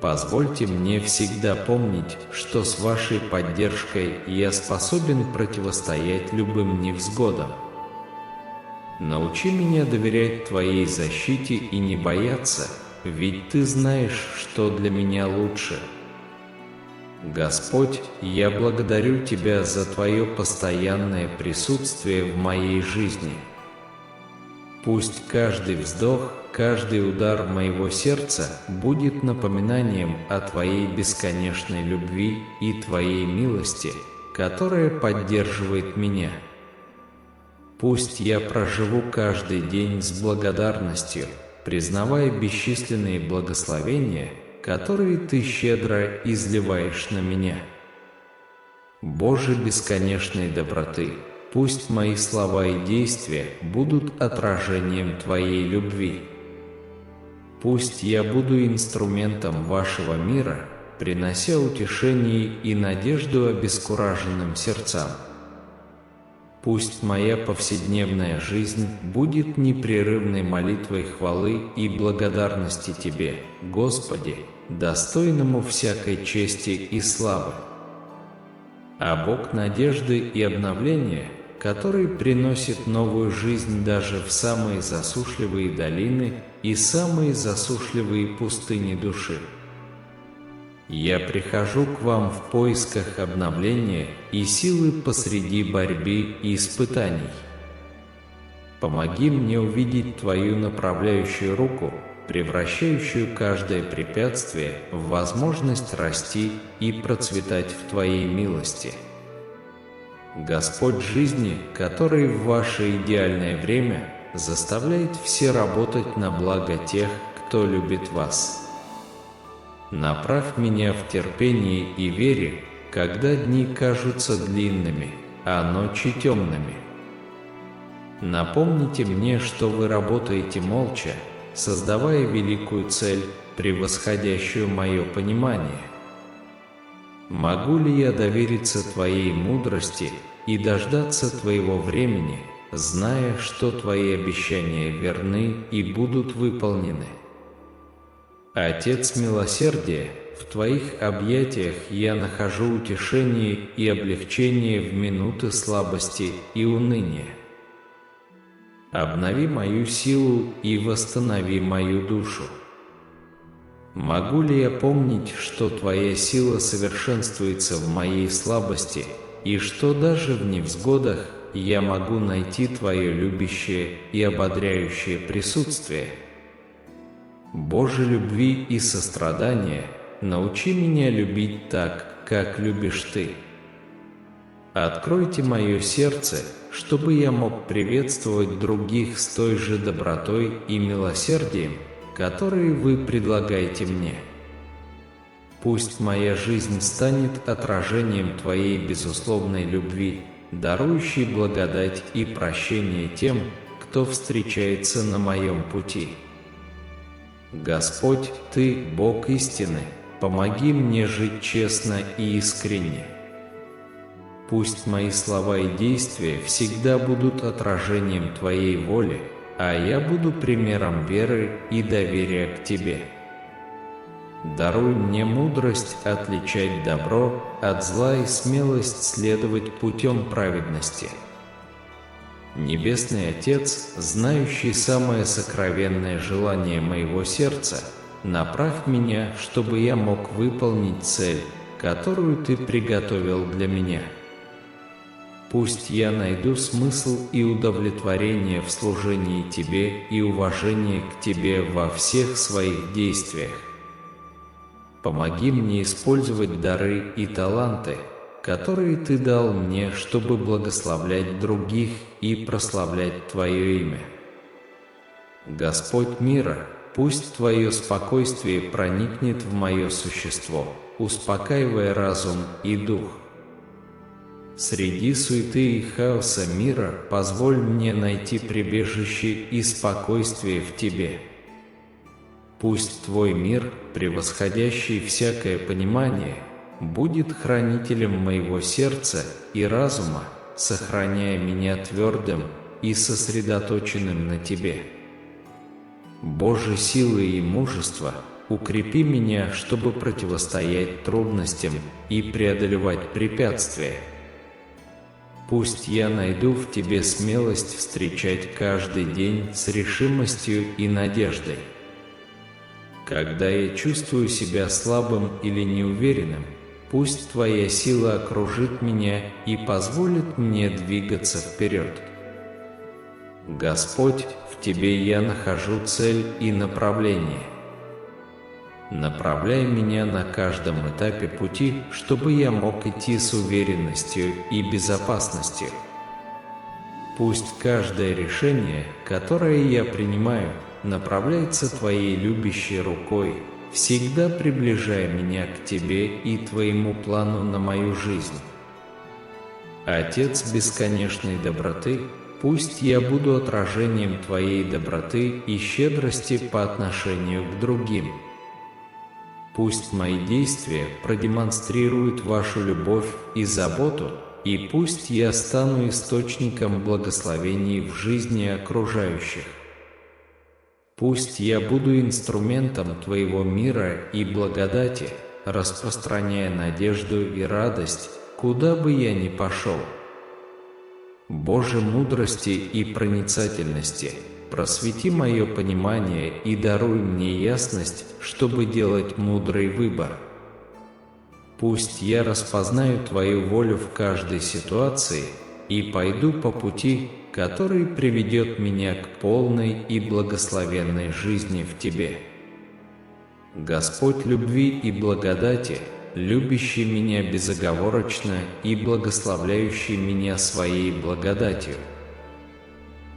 Позвольте мне всегда помнить, что с Вашей поддержкой я способен противостоять любым невзгодам. Научи меня доверять Твоей защите и не бояться, ведь Ты знаешь, что для меня лучше. Господь, я благодарю Тебя за Твое постоянное присутствие в моей жизни. Пусть каждый вздох, каждый удар моего сердца будет напоминанием о Твоей бесконечной любви и Твоей милости, которая поддерживает меня. Пусть я проживу каждый день с благодарностью, признавая бесчисленные благословения, которые Ты щедро изливаешь на меня. Боже бесконечной доброты, пусть мои слова и действия будут отражением Твоей любви. Пусть я буду инструментом Вашего мира, принося утешение и надежду обескураженным сердцам. Пусть моя повседневная жизнь будет непрерывной молитвой хвалы и благодарности Тебе, Господи, достойному всякой чести и славы. А Бог надежды и обновления, который приносит новую жизнь даже в самые засушливые долины и самые засушливые пустыни души. Я прихожу к Вам в поисках обновления и силы посреди борьбы и испытаний. Помоги мне увидеть Твою направляющую руку, превращающую каждое препятствие в возможность расти и процветать в Твоей милости. Господь жизни, который в Ваше идеальное время заставляет все работать на благо тех, кто любит Вас. Направь меня в терпении и вере, когда дни кажутся длинными, а ночи темными. Напомните мне, что Вы работаете молча, создавая великую цель, превосходящую мое понимание. Могу ли я довериться Твоей мудрости и дождаться Твоего времени, зная, что Твои обещания верны и будут выполнены? Отец милосердия, в Твоих объятиях я нахожу утешение и облегчение в минуты слабости и уныния. Обнови мою силу и восстанови мою душу. Могу ли я помнить, что Твоя сила совершенствуется в моей слабости, и что даже в невзгодах я могу найти Твое любящее и ободряющее присутствие? Боже любви и сострадания, научи меня любить так, как любишь Ты. Откройте мое сердце, чтобы я мог приветствовать других с той же добротой и милосердием, которые Вы предлагаете мне. Пусть моя жизнь станет отражением Твоей безусловной любви, дарующей благодать и прощение тем, кто встречается на моем пути. Господь, Ты – Бог истины, помоги мне жить честно и искренне. Пусть мои слова и действия всегда будут отражением Твоей воли, а я буду примером веры и доверия к Тебе. Даруй мне мудрость отличать добро от зла и смелость следовать путем праведности. Небесный Отец, знающий самое сокровенное желание моего сердца, направь меня, чтобы я мог выполнить цель, которую Ты приготовил для меня. Пусть я найду смысл и удовлетворение в служении Тебе и уважение к Тебе во всех своих действиях. Помоги мне использовать дары и таланты, которые Ты дал мне, чтобы благословлять других и прославлять Твое имя. Господь мира, пусть Твое спокойствие проникнет в мое существо, успокаивая разум и дух. Среди суеты и хаоса мира позволь мне найти прибежище и спокойствие в Тебе. Пусть Твой мир, превосходящий всякое понимание, будет хранителем моего сердца и разума, сохраняя меня твердым и сосредоточенным на Тебе. Боже силы и мужества, укрепи меня, чтобы противостоять трудностям и преодолевать препятствия. Пусть я найду в Тебе смелость встречать каждый день с решимостью и надеждой. Когда я чувствую себя слабым или неуверенным, пусть Твоя сила окружит меня и позволит мне двигаться вперед. Господь, в Тебе я нахожу цель и направление. Направляй меня на каждом этапе пути, чтобы я мог идти с уверенностью и безопасностью. Пусть каждое решение, которое я принимаю, направляется Твоей любящей рукой, всегда приближая меня к Тебе и Твоему плану на мою жизнь. Отец бесконечной доброты, пусть я буду отражением Твоей доброты и щедрости по отношению к другим. Пусть мои действия продемонстрируют Вашу любовь и заботу, и пусть я стану источником благословений в жизни окружающих. Пусть я буду инструментом Твоего мира и благодати, распространяя надежду и радость, куда бы я ни пошел. Боже мудрости и проницательности, просвети мое понимание и даруй мне ясность, чтобы делать мудрый выбор. Пусть я распознаю Твою волю в каждой ситуации и пойду по пути, который приведет меня к полной и благословенной жизни в Тебе. Господь любви и благодати, любящий меня безоговорочно и благословляющий меня Своей благодатью.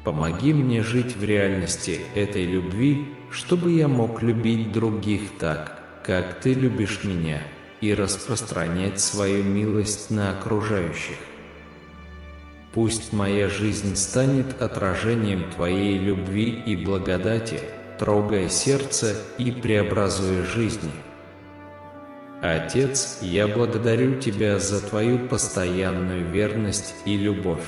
Помоги мне жить в реальности этой любви, чтобы я мог любить других так, как Ты любишь меня, и распространять свою милость на окружающих. Пусть моя жизнь станет отражением Твоей любви и благодати, трогая сердце и преобразуя жизни. Отец, я благодарю Тебя за Твою постоянную верность и любовь.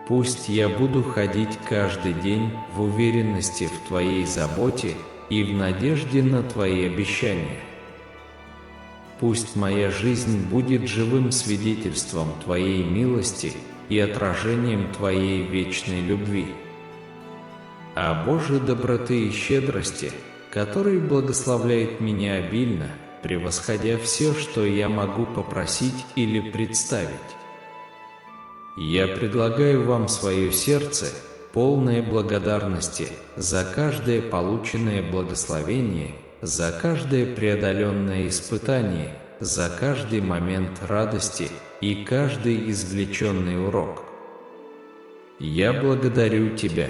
Пусть я буду ходить каждый день в уверенности в Твоей заботе и в надежде на Твои обещания. Пусть моя жизнь будет живым свидетельством Твоей милости и отражением Твоей вечной любви. А Божьей доброты и щедрости, который благословляет меня обильно, превосходя все, что я могу попросить или представить. Я предлагаю вам свое сердце, полное благодарности за каждое полученное благословение за каждое преодоленное испытание, за каждый момент радости и каждый извлеченный урок. Я благодарю Тебя.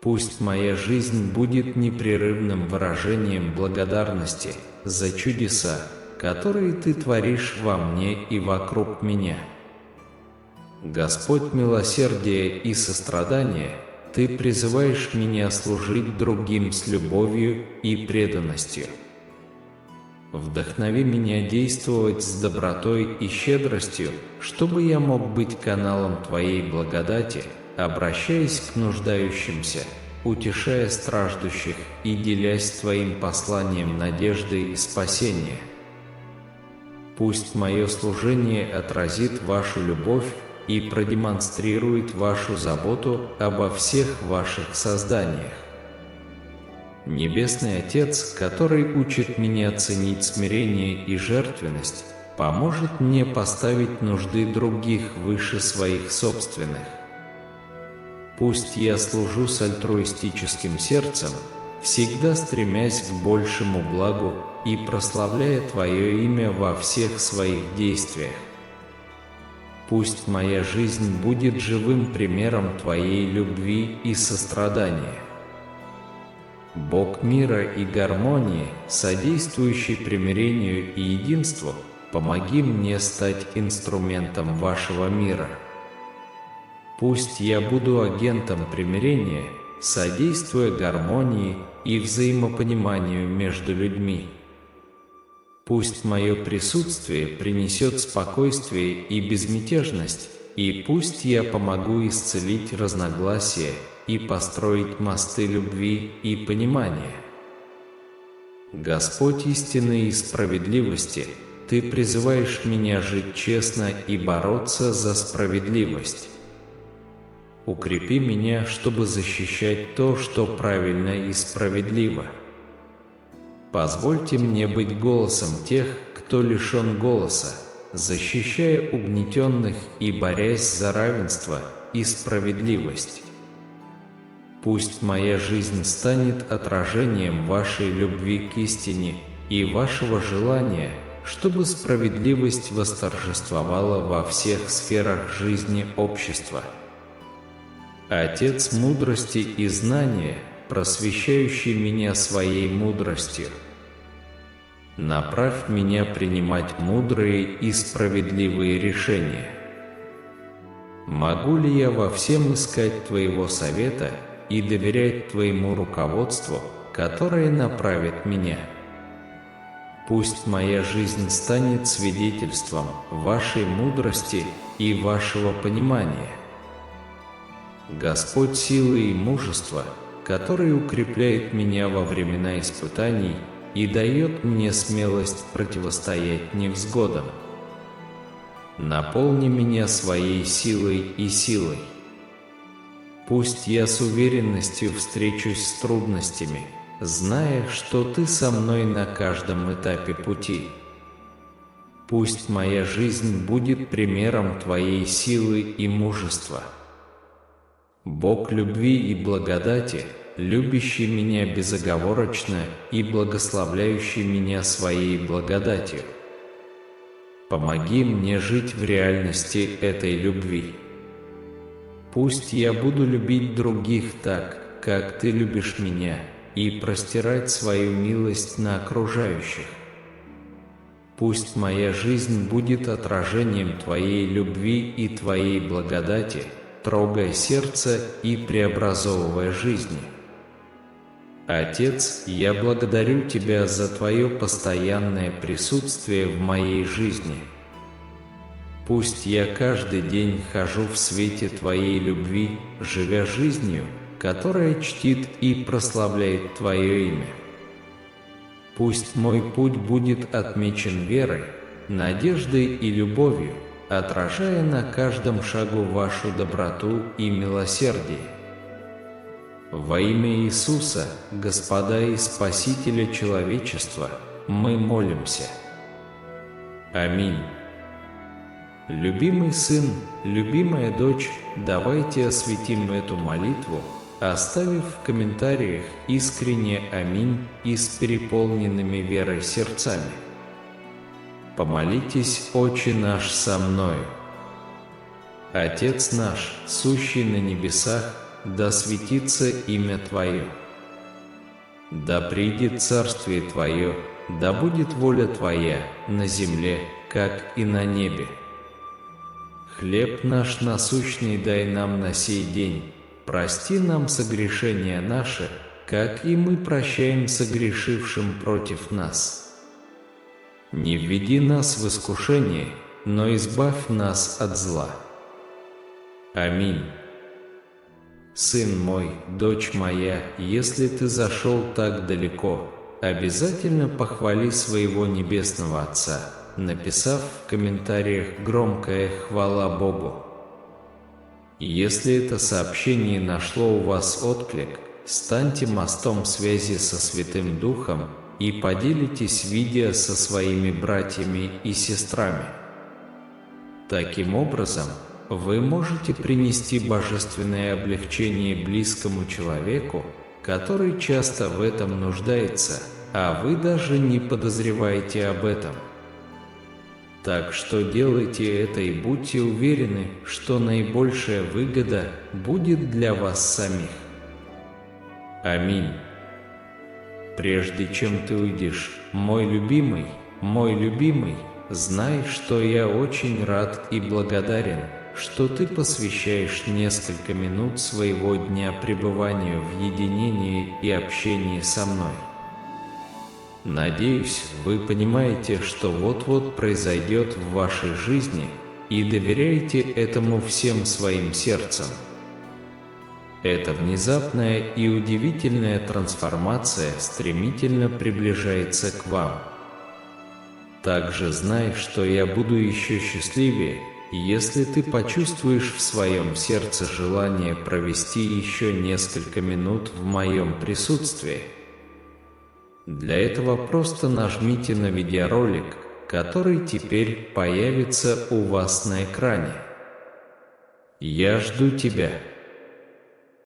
Пусть моя жизнь будет непрерывным выражением благодарности за чудеса, которые Ты творишь во мне и вокруг меня. Господь милосердия и сострадания, Ты призываешь меня служить другим с любовью и преданностью. Вдохнови меня действовать с добротой и щедростью, чтобы я мог быть каналом Твоей благодати, обращаясь к нуждающимся, утешая страждущих и делясь Твоим посланием надежды и спасения. Пусть мое служение отразит Вашу любовь и продемонстрирует Вашу заботу обо всех Ваших созданиях. Небесный Отец, который учит меня ценить смирение и жертвенность, поможет мне поставить нужды других выше своих собственных. Пусть я служу с альтруистическим сердцем, всегда стремясь к большему благу и прославляя Твое имя во всех своих действиях. Пусть моя жизнь будет живым примером Твоей любви и сострадания. Бог мира и гармонии, содействующий примирению и единству, помоги мне стать инструментом Вашего мира. Пусть я буду агентом примирения, содействуя гармонии и взаимопониманию между людьми. Пусть мое присутствие принесет спокойствие и безмятежность, и пусть я помогу исцелить разногласия и построить мосты любви и понимания. Господь истины и справедливости, Ты призываешь меня жить честно и бороться за справедливость. Укрепи меня, чтобы защищать то, что правильно и справедливо. Позвольте мне быть голосом тех, кто лишен голоса, защищая угнетенных и борясь за равенство и справедливость. Пусть моя жизнь станет отражением Вашей любви к истине и Вашего желания, чтобы справедливость восторжествовала во всех сферах жизни общества. Отец мудрости и знания, просвещающий меня своей мудростью, направь меня принимать мудрые и справедливые решения. Могу ли я во всем искать Твоего совета и доверять Твоему руководству, которое направит меня? Пусть моя жизнь станет свидетельством Вашей мудрости и Вашего понимания. Господь силы и мужества, который укрепляет меня во времена испытаний и дает мне смелость противостоять невзгодам. Наполни меня своей силой и силой. Пусть я с уверенностью встречусь с трудностями, зная, что Ты со мной на каждом этапе пути. Пусть моя жизнь будет примером Твоей силы и мужества. Бог любви и благодати, любящий меня безоговорочно и благословляющий меня своей благодатью, помоги мне жить в реальности этой любви. Пусть я буду любить других так, как Ты любишь меня, и простирать свою милость на окружающих. Пусть моя жизнь будет отражением Твоей любви и Твоей благодати, трогая сердце и преобразовывая жизни. Отец, я благодарю Тебя за Твое постоянное присутствие в моей жизни. Пусть я каждый день хожу в свете Твоей любви, живя жизнью, которая чтит и прославляет Твое имя. Пусть мой путь будет отмечен верой, надеждой и любовью, отражая на каждом шагу Вашу доброту и милосердие. Во имя Иисуса, Господа и Спасителя человечества, мы молимся. Аминь. Любимый сын, любимая дочь, давайте осветим эту молитву, оставив в комментариях искренне «Аминь» и с переполненными верой сердцами. Помолитесь, Отче наш, со мною. Отец наш, сущий на небесах, да светится имя Твое. Да придет царствие Твое, да будет воля Твоя на земле, как и на небе. Хлеб наш насущный дай нам на сей день, прости нам согрешения наши, как и мы прощаем согрешившим против нас. Не введи нас в искушение, но избавь нас от зла. Аминь. Сын мой, дочь моя, если ты зашел так далеко, обязательно похвали своего Небесного Отца, написав в комментариях громкое «Хвала Богу». Если это сообщение нашло у вас отклик, станьте мостом связи со Святым Духом и поделитесь видео со своими братьями и сестрами. Таким образом, вы можете принести божественное облегчение близкому человеку, который часто в этом нуждается, а вы даже не подозреваете об этом. Так что делайте это и будьте уверены, что наибольшая выгода будет для вас самих. Аминь. Прежде чем ты уйдешь, мой любимый, знай, что я очень рад и благодарен, что ты посвящаешь несколько минут своего дня пребыванию в единении и общении со мной. Надеюсь, вы понимаете, что вот-вот произойдет в вашей жизни, и доверяете этому всем своим сердцем. Эта внезапная и удивительная трансформация стремительно приближается к вам. Также знай, что я буду еще счастливее, если ты почувствуешь в своем сердце желание провести еще несколько минут в моем присутствии. Для этого просто нажмите на видеоролик, который теперь появится у вас на экране. Я жду тебя.